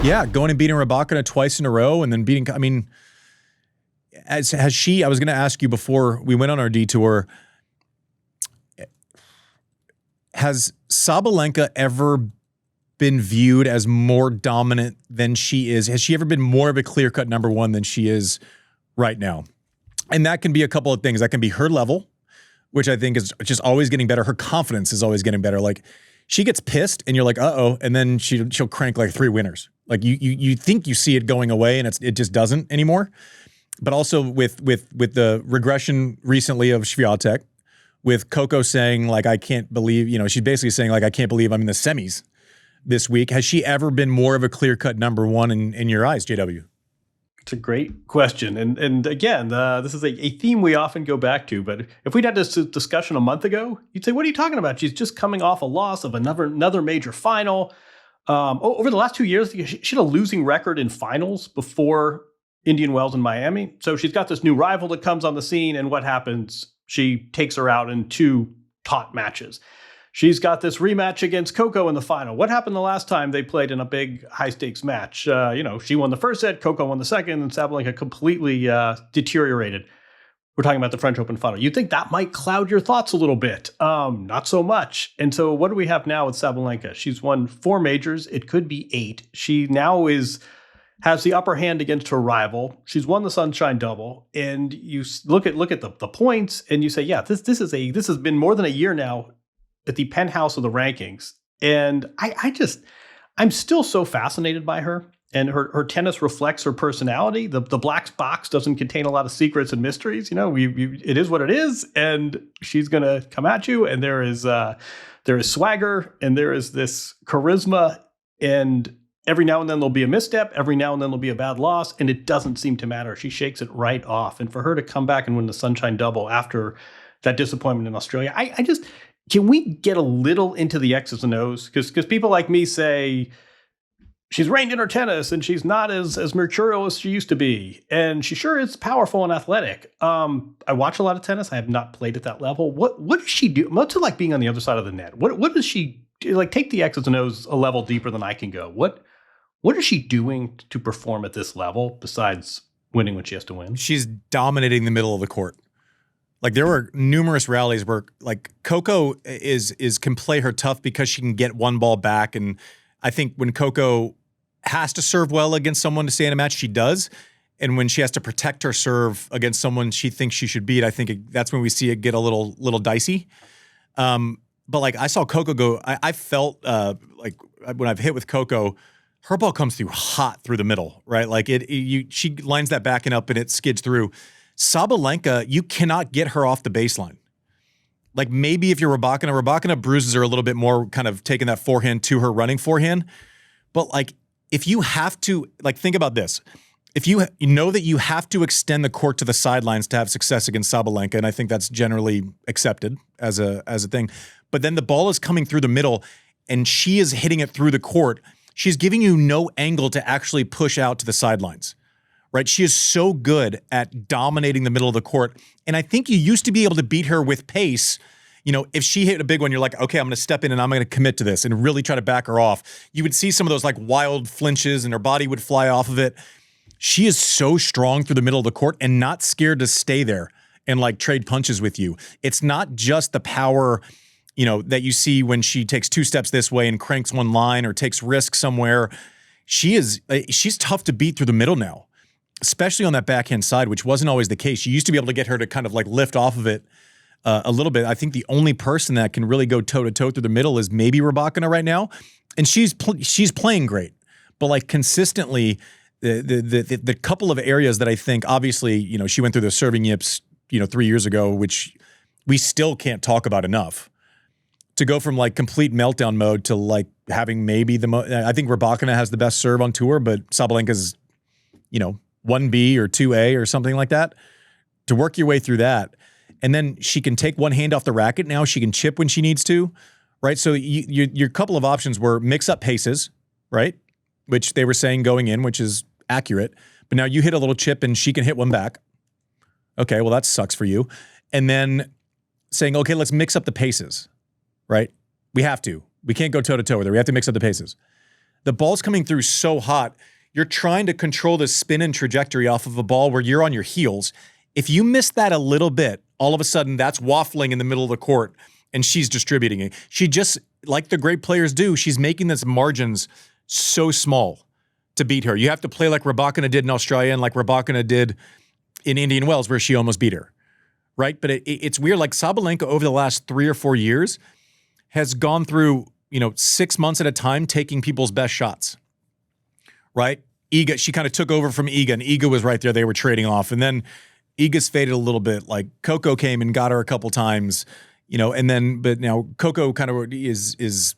Yeah, going and beating Rybakina twice in a row and then beating, I mean, has she, I was going to ask you before we went on our detour, has Sabalenka ever been viewed as more dominant than she is? Has she ever been more of a clear-cut number one than she is right now? And that can be a couple of things. That can be her level, which I think is just always getting better. Her confidence is always getting better. Like, she gets pissed and you're like, uh-oh, and then she'll crank like 3 winners. Like you think you see it going away and it just doesn't anymore. But also with the regression recently of Swiatek, with Coco saying like, I can't believe, she's basically saying like, I can't believe I'm in the semis this week. Has she ever been more of a clear-cut number one in your eyes, JW? It's a great question. And again, this is a theme we often go back to. But if we'd had this discussion a month ago, you'd say, what are you talking about? She's just coming off a loss of another major final. Over the last 2 years, she had a losing record in finals before Indian Wells and Miami. So she's got this new rival that comes on the scene. And what happens? She takes her out in 2 taut matches. She's got this rematch against Coco in the final. What happened the last time they played in a big high-stakes match? She won the first set, Coco won the second, and Sabalenka completely deteriorated. We're talking about the French Open final. You'd think that might cloud your thoughts a little bit. Not so much. And so what do we have now with Sabalenka? She's won 4 majors. It could be 8. She now has the upper hand against her rival. She's won the Sunshine Double. And you look at the points, and you say, yeah, this has been more than a year now at the penthouse of the rankings. And I'm still so fascinated by her, and her tennis reflects her personality. The black box doesn't contain a lot of secrets and mysteries. It is what it is, and she's going to come at you. And there is swagger, and there is this charisma, and every now and then there'll be a misstep. Every now and then there'll be a bad loss, and it doesn't seem to matter. She shakes it right off. And for her to come back and win the Sunshine Double after that disappointment in Australia, can we get a little into the X's and O's? Because people like me say she's reined in her tennis and she's not as mercurial as she used to be. And she sure is powerful and athletic. I watch a lot of tennis. I have not played at that level. What does she do? What's it like being on the other side of the net? What does she do? Like, take the X's and O's a level deeper than I can go. What is she doing to perform at this level besides winning when she has to win? She's dominating the middle of the court. Like, there were numerous rallies where like Coco can play her tough because she can get one ball back. And I think when Coco has to serve well against someone to stay in a match, she does. And when she has to protect her serve against someone she thinks she should beat, I think that's when we see it get a little dicey. But like, I saw Coco go, I felt like when I've hit with Coco, her ball comes through hot through the middle, right? Like she lines that back and up and it skids through. Sabalenka, you cannot get her off the baseline. Like, maybe if you're Rybakina bruises her a little bit more, kind of taking that forehand to her running forehand. But like, if you have to, like, think about this. If you know that you have to extend the court to the sidelines to have success against Sabalenka, and I think that's generally accepted as a thing, but then the ball is coming through the middle and she is hitting it through the court, she's giving you no angle to actually push out to the sidelines. Right? She is so good at dominating the middle of the court. And I think you used to be able to beat her with pace. If she hit a big one, you're like, okay, I'm going to step in and I'm going to commit to this and really try to back her off. You would see some of those like wild flinches and her body would fly off of it. She is so strong through the middle of the court and not scared to stay there and like trade punches with you. It's not just the power, that you see when she takes 2 steps this way and cranks one line or takes risk somewhere. She's tough to beat through the middle now, especially on that backhand side, which wasn't always the case. You used to be able to get her to kind of like lift off of it a little bit. I think the only person that can really go toe-to-toe through the middle is maybe Rybakina right now, and she's playing great. But like, consistently, the couple of areas that I think, obviously, she went through the serving yips, 3 years ago, which we still can't talk about enough. To go from like complete meltdown mode to like having maybe I think Rybakina has the best serve on tour, but Sabalenka's, 1B or 2A or something like that, to work your way through that. And then she can take one hand off the racket now. She can chip when she needs to, right? So your couple of options were mix up paces, right? Which they were saying going in, which is accurate. But now you hit a little chip and she can hit one back. Okay, well, that sucks for you. And then saying, okay, let's mix up the paces, right? We have to. We can't go toe-to-toe with her. We have to mix up the paces. The ball's coming through so hot. You're trying to control the spin and trajectory off of a ball where you're on your heels. If you miss that a little bit, all of a sudden that's waffling in the middle of the court and she's distributing it. She just, like the great players do, she's making these margins so small to beat her. You have to play like Rybakina did in Australia and like Rybakina did in Indian Wells where she almost beat her, right? But it's weird. Like Sabalenka over the last 3 or 4 years has gone through, 6 months at a time taking people's best shots, right? Iga, she kind of took over from Iga, and Iga was right there. They were trading off. And then Iga's faded a little bit. Like Coco came and got her a couple times, but now Coco kind of is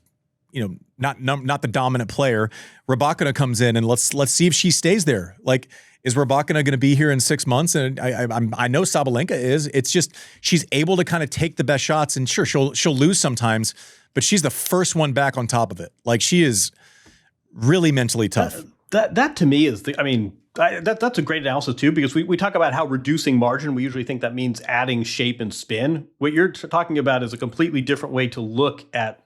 not the dominant player. Rybakina comes in, and let's see if she stays there. Like, is Rybakina going to be here in 6 months? And I know Sabalenka is. It's just she's able to kind of take the best shots, and sure, she'll lose sometimes, but she's the first one back on top of it. Like, she is really mentally tough. That to me is that's a great analysis too, because we talk about how reducing margin, we usually think that means adding shape and spin. What you're talking about is a completely different way to look at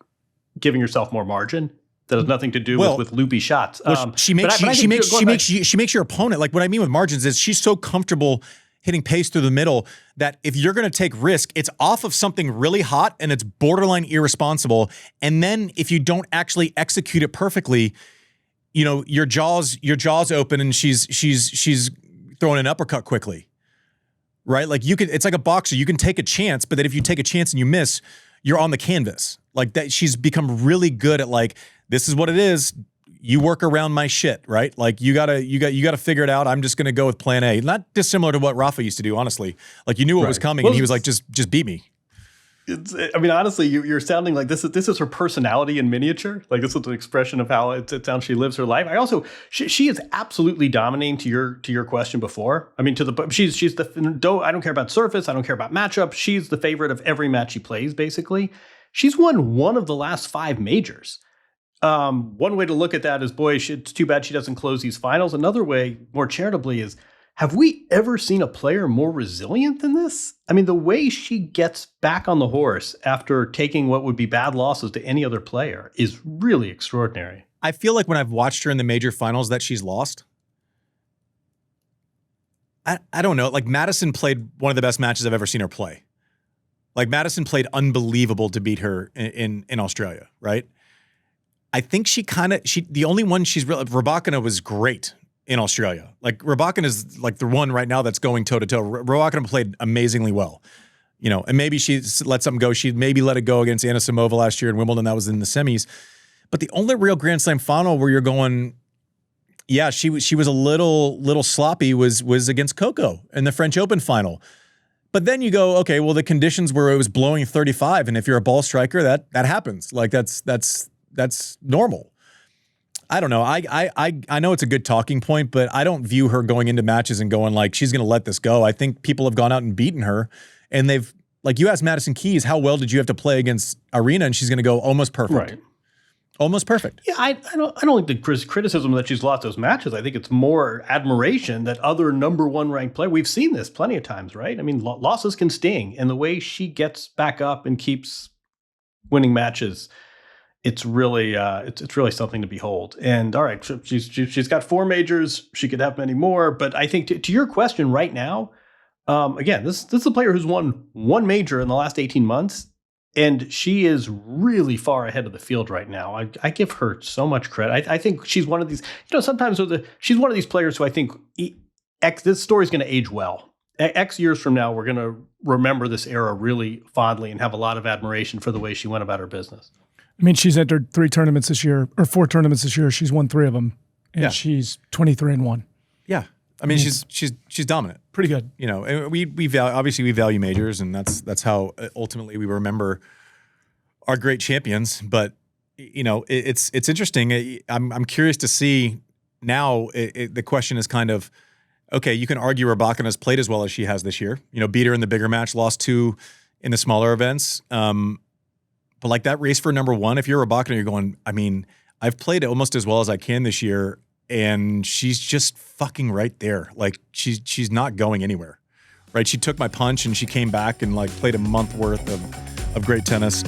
giving yourself more margin. That has nothing to do with loopy shots. She makes your opponent, like what I mean with margins is she's so comfortable hitting pace through the middle that if you're going to take risk, it's off of something really hot and it's borderline irresponsible. And then if you don't actually execute it perfectly, your jaws open and she's throwing an uppercut quickly, right? Like it's like a boxer. You can take a chance, but then if you take a chance and you miss, you're on the canvas. Like that, she's become really good at like, this is what it is. You work around my shit, right? Like you gotta figure it out. I'm just gonna go with plan A. Not dissimilar to what Rafa used to do, honestly. Like you knew what was coming, and he was like, just beat me. Honestly, you're sounding like this is her personality in miniature. Like this is an expression of how it sounds she lives her life. She is absolutely dominating to your question before. I mean, she's the I don't care about surface. I don't care about matchup. She's the favorite of every match she plays. Basically, she's won one of the last 5 majors. One way to look at that is, boy, it's too bad she doesn't close these finals. Another way, more charitably, is, have we ever seen a player more resilient than this? I mean, the way she gets back on the horse after taking what would be bad losses to any other player is really extraordinary. I feel like when I've watched her in the major finals that she's lost, I don't know. Like Madison played one of the best matches I've ever seen her play. Like Madison played unbelievable to beat her in Australia, right? I think the only one Rybakina was great in Australia. Like Rybakina is like the one right now that's going toe to toe. Rybakina played amazingly well, and maybe she let something go. She maybe let it go against Aryna Sabalenka last year in Wimbledon. That was in the semis. But the only real Grand Slam final where you're going, yeah, she was a little sloppy was against Coco in the French Open final. But then you go, okay, well the conditions where it was blowing 35, and if you're a ball striker, that happens. Like that's normal. I don't know. I know it's a good talking point, but I don't view her going into matches and going like she's going to let this go. I think people have gone out and beaten her, and they've, like, you asked Madison Keys, how well did you have to play against Aryna, and she's going to go almost perfect. Right. Almost perfect. Yeah, I don't think the criticism that she's lost those matches. I think it's more admiration that other number 1 ranked player. We've seen this plenty of times, right? I mean, losses can sting, and the way she gets back up and keeps winning matches, it's really something to behold. And all right, she's got 4 majors. She could have many more, but I think to your question right now, again, this is a player who's won 1 major in the last 18 months, and she is really far ahead of the field right now. I give her so much credit. I think she's one of these. Sometimes she's one of these players who I think this story's going to age well. X years from now, we're going to remember this era really fondly and have a lot of admiration for the way she went about her business. I mean, she's entered 3 tournaments this year, or 4 tournaments this year. She's won 3 of them, and she's 23-1. Yeah, I mean, she's dominant. Pretty good. And we value majors, and that's how ultimately we remember our great champions. But it's interesting. I'm curious to see now. The question is kind of, okay, you can argue Rybakina's played as well as she has this year. Beat her in the bigger match, lost 2 in the smaller events. But like that race for number 1, if you're Rybakina, you're going, I mean, I've played almost as well as I can this year, and she's just fucking right there. Like she's not going anywhere, right? She took my punch and she came back and like played a month worth of great tennis.